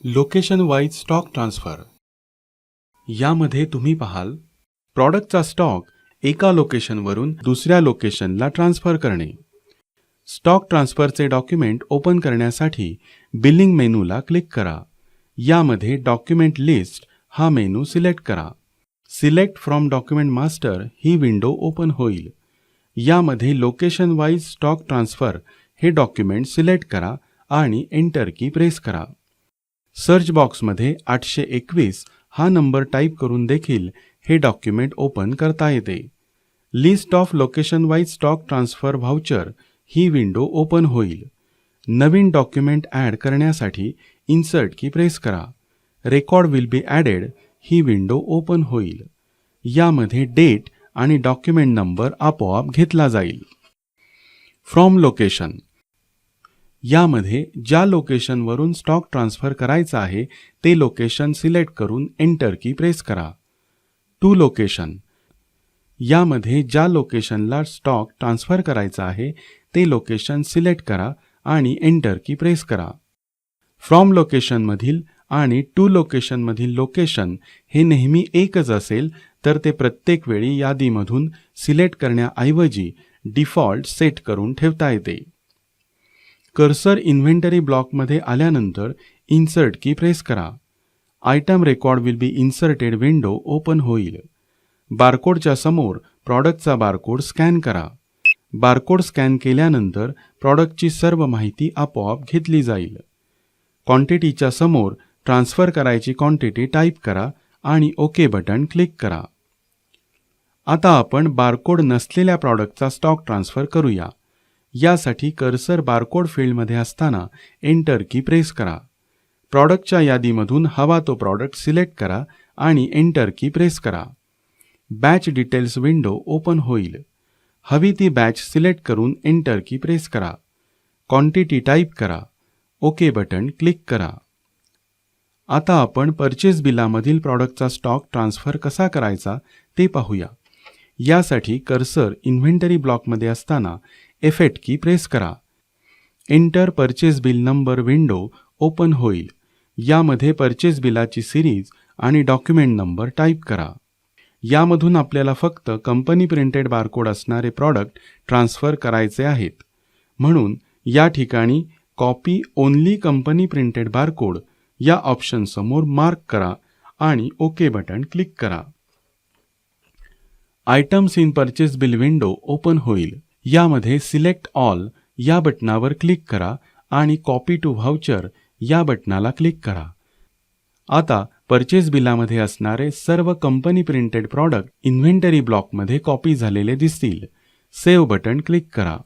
Location wise stock transfer यामध्ये तुम्ही पाहाल प्रॉडक्टचा स्टॉक एका लोकेशनवरून दुसऱ्या लोकेशनला ट्रान्सफर करणे. स्टॉक ट्रान्सफरचे डॉक्युमेंट ओपन करण्यासाठी बिलिंग मेनूला क्लिक करा. यामध्ये डॉक्युमेंट लिस्ट हा मेनू सिलेक्ट करा. Select from document master he window open होईल. यामध्ये लोकेशन वाईज स्टॉक ट्रान्सफर हे डॉक्युमेंट सिलेक्ट करा आणि एंटर की प्रेस करा. सर्च बॉक्समध्ये 821 हा नंबर टाईप करून देखील हे डॉक्युमेंट ओपन करता येते. List of location wise stock transfer voucher he window open होईल. नवीन डॉक्युमेंट ॲड करण्यासाठी इन्सर्ट की प्रेस करा. Record will be added he window open होईल. यामध्ये डेट आणि डॉक्युमेंट नंबर आपोआप घेतला जाईल. फ्रॉम लोकेशन यामध्ये ज्या लोकेशनवरून स्टॉक ट्रान्सफर करायचा आहे ते लोकेशन सिलेक्ट करून एंटर की प्रेस करा. टू लोकेशन यामध्ये ज्या लोकेशनला स्टॉक ट्रान्सफर करायचा आहे ते लोकेशन सिलेक्ट करा आणि एंटर की प्रेस करा. फ्रॉम लोकेशनमधील आणि टू लोकेशनमधील लोकेशन हे नेहमी एकच असेल तर ते प्रत्येक वेळी यादीमधून सिलेक्ट करण्याऐवजी डिफॉल्ट सेट करून ठेवता येते. कर्सर इन्व्हेंटरी ब्लॉकमध्ये आल्यानंतर इन्सर्ट की प्रेस करा. Item record will be inserted window open होईल. बारकोडच्या समोर प्रॉडक्टचा बारकोड स्कॅन करा. बारकोड स्कॅन केल्यानंतर प्रॉडक्टची सर्व माहिती आपोआप घेतली जाईल. क्वांटिटीच्या समोर ट्रान्सफर करायची क्वांटिटी टाईप करा आणि ओके बटन क्लिक करा. आता आपण बारकोड नसलेल्या प्रॉडक्टचा स्टॉक ट्रान्सफर करूया. यासाठी कर्सर बारकोड फील्डमध्ये असताना एंटर की प्रेस करा. प्रॉडक्टच्या यादीमधून हवा तो प्रॉडक्ट सिलेक्ट करा आणि एंटर की प्रेस करा. बॅच डिटेल्स विंडो ओपन होईल. हवी ती बॅच सिलेक्ट करून एंटर की प्रेस करा. क्वांटिटी टाईप करा. ओके बटन क्लिक करा. आता आपण परचेस बिलामधील प्रॉडक्टचा स्टॉक ट्रान्सफर कसा करायचा ते पाहूया. यासाठी कर्सर इन्व्हेंटरी ब्लॉकमध्ये असताना F8 की प्रेस करा. Enter purchase bill number window open होईल. यामध्ये परचेस बिलाची सिरीज आणि डॉक्युमेंट नंबर टाईप करा. यामधून आपल्याला फक्त कंपनी प्रिंटेड बारकोड असणारे प्रॉडक्ट ट्रान्सफर करायचे आहेत. म्हणून या ठिकाणी copy only company printed barcode या ऑप्शन समोर मार्क करा आणि ओके बटन क्लिक करा. Items in purchase bill window open होईल. यामध्ये सिलेक्ट ऑल या बटनावर क्लिक करा आणि कॉपी टू व्हाउचर या बटनाला क्लिक करा. आता परचेस बिलामध्ये असणारे सर्व कंपनी प्रिंटेड प्रॉडक्ट इन्व्हेंटरी ब्लॉकमध्ये कॉपी झालेले दिसतील. सेव्ह बटन क्लिक करा.